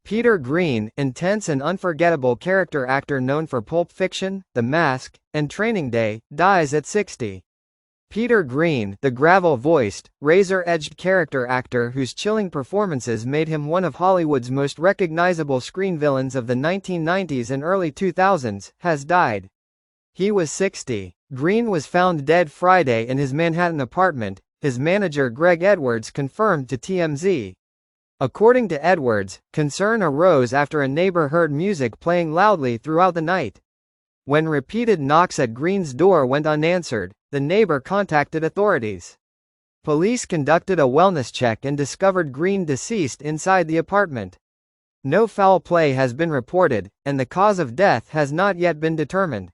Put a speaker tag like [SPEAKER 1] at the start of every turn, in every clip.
[SPEAKER 1] Peter Greene, intense and unforgettable character actor known for Pulp Fiction, The Mask, and Training Day, dies at 60. Peter Greene, the gravel-voiced, razor-edged character actor whose chilling performances made him one of Hollywood's most recognizable screen villains of the 1990s and early 2000s, has died. He was 60. Greene was found dead Friday in his Manhattan apartment, his manager Greg Edwards confirmed to TMZ. According to Edwards, concern arose after a neighbor heard music playing loudly throughout the night. When repeated knocks at Greene's door went unanswered, the neighbor contacted authorities. Police conducted a wellness check and discovered Greene deceased inside the apartment. No foul play has been reported, and the cause of death has not yet been determined.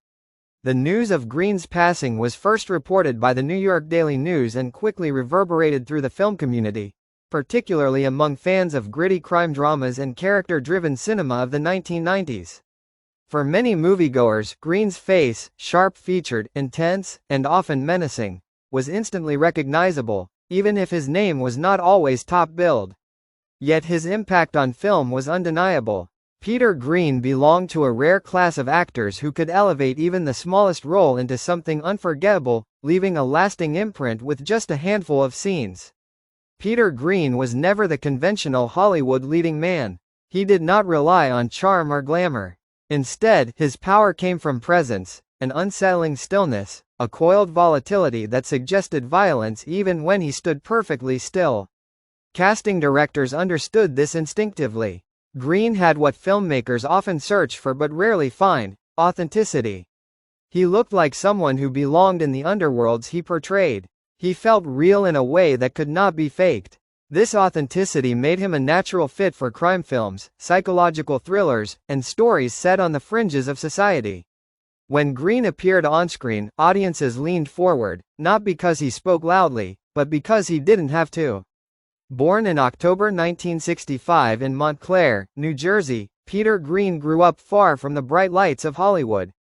[SPEAKER 1] The news of Greene's passing was first reported by the New York Daily News and quickly reverberated through the film community, particularly among fans of gritty crime dramas and character-driven cinema of the 1990s. For many moviegoers, Greene's face, sharp-featured, intense, and often menacing, was instantly recognizable, even if his name was not always top-billed. Yet his impact on film was undeniable. Peter Greene belonged to a rare class of actors who could elevate even the smallest role into something unforgettable, leaving a lasting imprint with just a handful of scenes. Peter Greene was never the conventional Hollywood leading man. He did not rely on charm or glamour. Instead, his power came from presence, an unsettling stillness, a coiled volatility that suggested violence even when he stood perfectly still. Casting directors understood this instinctively. Greene had what filmmakers often search for but rarely find: authenticity. He looked like someone who belonged in the underworlds he portrayed. He felt real in a way that could not be faked. This authenticity made him a natural fit for crime films, psychological thrillers, and stories set on the fringes of society. When Greene appeared on-screen, audiences leaned forward, not because he spoke loudly, but because he didn't have to. Born in October 1965 in Montclair, New Jersey, Peter Greene grew up far from the bright lights of Hollywood.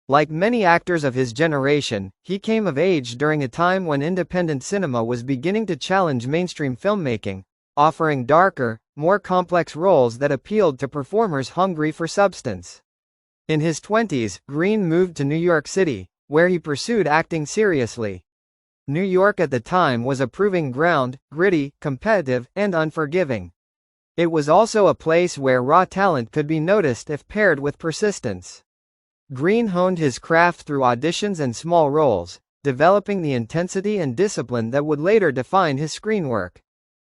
[SPEAKER 1] Like many actors of his generation, he came of age during a time when independent cinema was beginning to challenge mainstream filmmaking, offering darker, more complex roles that appealed to performers hungry for substance. In his 20s, Greene moved to New York City, where he pursued acting seriously. New York at the time was a proving ground, gritty, competitive, and unforgiving. It was also a place where raw talent could be noticed if paired with persistence. Greene honed his craft through auditions and small roles, developing the intensity and discipline that would later define his screen work.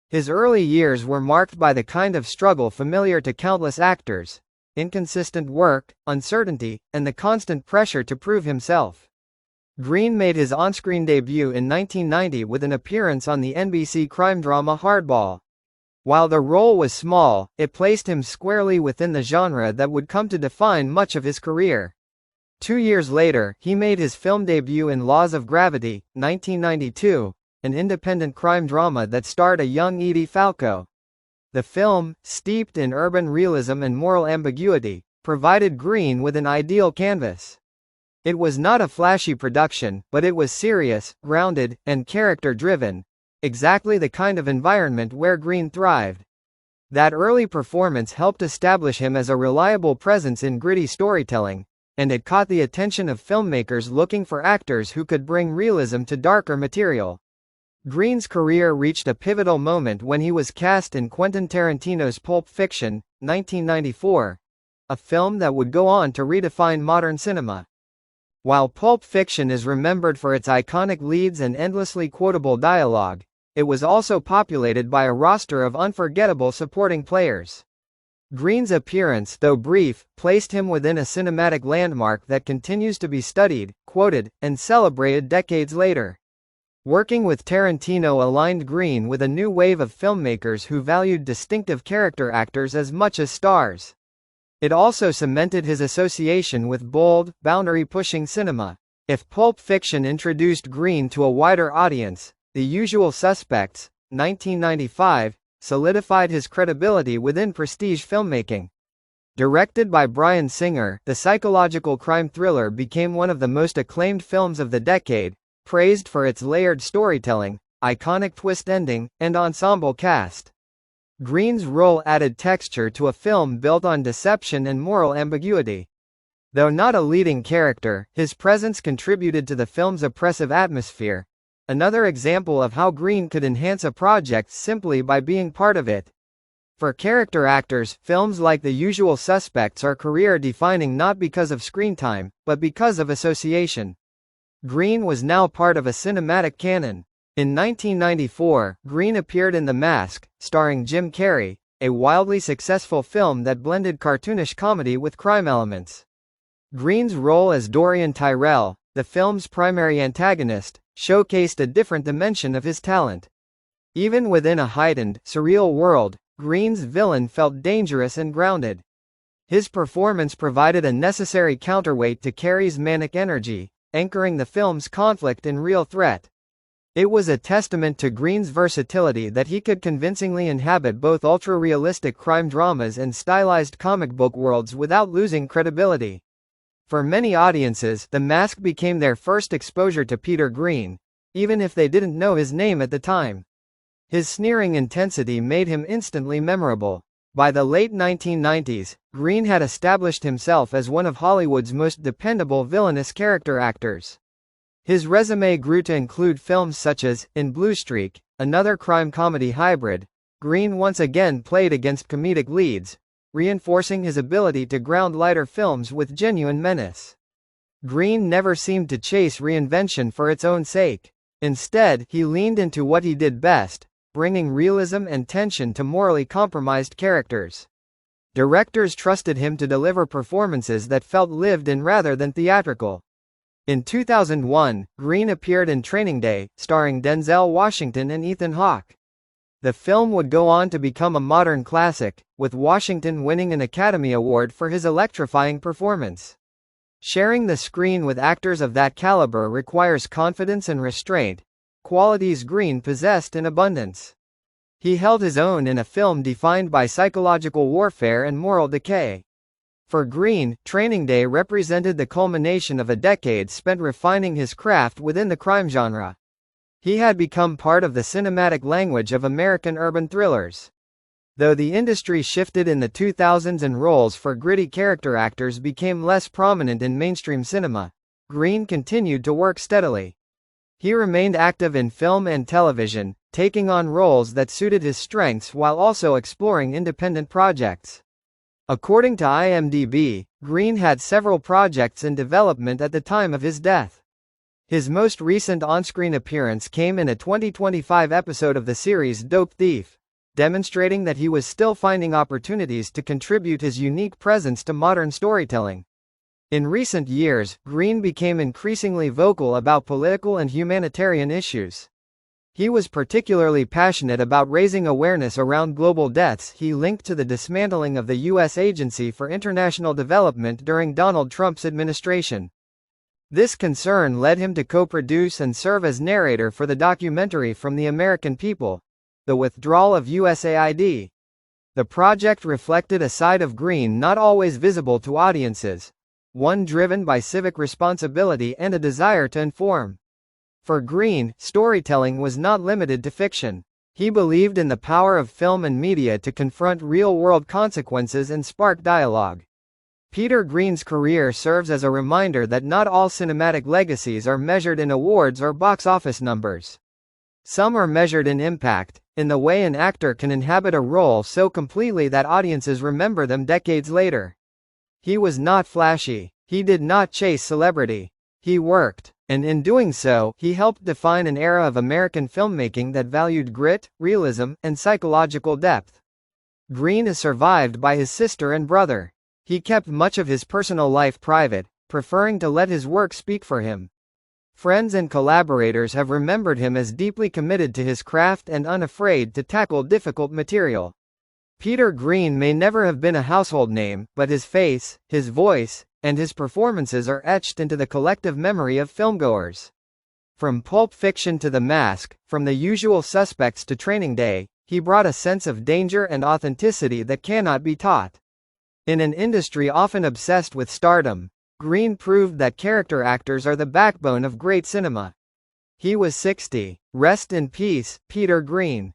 [SPEAKER 1] His early years were marked by the kind of struggle familiar to countless actors: inconsistent work, uncertainty, and the constant pressure to prove himself. Greene made his on-screen debut in 1990 with an appearance on the NBC crime drama Hardball. While the role was small, it placed him squarely within the genre that would come to define much of his career. 2 years later, he made his film debut in Laws of Gravity, 1992, an independent crime drama that starred a young Edie Falco. The film, steeped in urban realism and moral ambiguity, provided Greene with an ideal canvas. It was not a flashy production, but it was serious, grounded, and character-driven, exactly the kind of environment where Greene thrived. That early performance helped establish him as a reliable presence in gritty storytelling, and it caught the attention of filmmakers looking for actors who could bring realism to darker material. Greene's career reached a pivotal moment when he was cast in Quentin Tarantino's Pulp Fiction, 1994, a film that would go on to redefine modern cinema. While Pulp Fiction is remembered for its iconic leads and endlessly quotable dialogue, it was also populated by a roster of unforgettable supporting players. Greene's appearance, though brief, placed him within a cinematic landmark that continues to be studied, quoted, and celebrated decades later. Working with Tarantino aligned Greene with a new wave of filmmakers who valued distinctive character actors as much as stars. It also cemented his association with bold, boundary-pushing cinema. If Pulp Fiction introduced Greene to a wider audience, The Usual Suspects, 1995, solidified his credibility within prestige filmmaking. Directed by Bryan Singer, the psychological crime thriller became one of the most acclaimed films of the decade, praised for its layered storytelling, iconic twist ending, and ensemble cast. Greene's role added texture to a film built on deception and moral ambiguity. Though not a leading character, his presence contributed to the film's oppressive atmosphere. Another example of how Greene could enhance a project simply by being part of it. For character actors, films like The Usual Suspects are career-defining not because of screen time, but because of association. Greene was now part of a cinematic canon. In 1994, Greene appeared in The Mask, starring Jim Carrey, a wildly successful film that blended cartoonish comedy with crime elements. Greene's role as Dorian Tyrell, the film's primary antagonist, showcased a different dimension of his talent. Even within a heightened, surreal world, Greene's villain felt dangerous and grounded. His performance provided a necessary counterweight to Carrey's manic energy, anchoring the film's conflict and real threat. It was a testament to Greene's versatility that he could convincingly inhabit both ultra-realistic crime dramas and stylized comic book worlds without losing credibility. For many audiences, The Mask became their first exposure to Peter Greene, even if they didn't know his name at the time. His sneering intensity made him instantly memorable. By the late 1990s, Greene had established himself as one of Hollywood's most dependable villainous character actors. His resume grew to include films such as In Blue Streak, another crime-comedy hybrid. Greene once again played against comedic leads, reinforcing his ability to ground lighter films with genuine menace. Greene never seemed to chase reinvention for its own sake. Instead, he leaned into what he did best, bringing realism and tension to morally compromised characters. Directors trusted him to deliver performances that felt lived-in rather than theatrical. In 2001, Greene appeared in Training Day, starring Denzel Washington and Ethan Hawke. The film would go on to become a modern classic, with Washington winning an Academy Award for his electrifying performance. Sharing the screen with actors of that caliber requires confidence and restraint, qualities Greene possessed in abundance. He held his own in a film defined by psychological warfare and moral decay. For Greene, Training Day represented the culmination of a decade spent refining his craft within the crime genre. He had become part of the cinematic language of American urban thrillers. Though the industry shifted in the 2000s and roles for gritty character actors became less prominent in mainstream cinema, Greene continued to work steadily. He remained active in film and television, taking on roles that suited his strengths while also exploring independent projects. According to IMDb, Greene had several projects in development at the time of his death. His most recent on-screen appearance came in a 2025 episode of the series Dope Thief, demonstrating that he was still finding opportunities to contribute his unique presence to modern storytelling. In recent years, Greene became increasingly vocal about political and humanitarian issues. He was particularly passionate about raising awareness around global deaths he linked to the dismantling of the U.S. Agency for International Development during Donald Trump's administration. This concern led him to co-produce and serve as narrator for the documentary From the American People, The Withdrawal of USAID. The project reflected a side of Greene not always visible to audiences, one driven by civic responsibility and a desire to inform. For Greene, storytelling was not limited to fiction. He believed in the power of film and media to confront real-world consequences and spark dialogue. Peter Greene's career serves as a reminder that not all cinematic legacies are measured in awards or box office numbers. Some are measured in impact, in the way an actor can inhabit a role so completely that audiences remember them decades later. He was not flashy. He did not chase celebrity. He worked. And in doing so, he helped define an era of American filmmaking that valued grit, realism, and psychological depth. Greene is survived by his sister and brother. He kept much of his personal life private, preferring to let his work speak for him. Friends and collaborators have remembered him as deeply committed to his craft and unafraid to tackle difficult material. Peter Greene may never have been a household name, but his face, his voice, and his performances are etched into the collective memory of filmgoers. From Pulp Fiction to The Mask, from The Usual Suspects to Training Day, he brought a sense of danger and authenticity that cannot be taught. In an industry often obsessed with stardom, Greene proved that character actors are the backbone of great cinema. He was 60. Rest in peace, Peter Greene.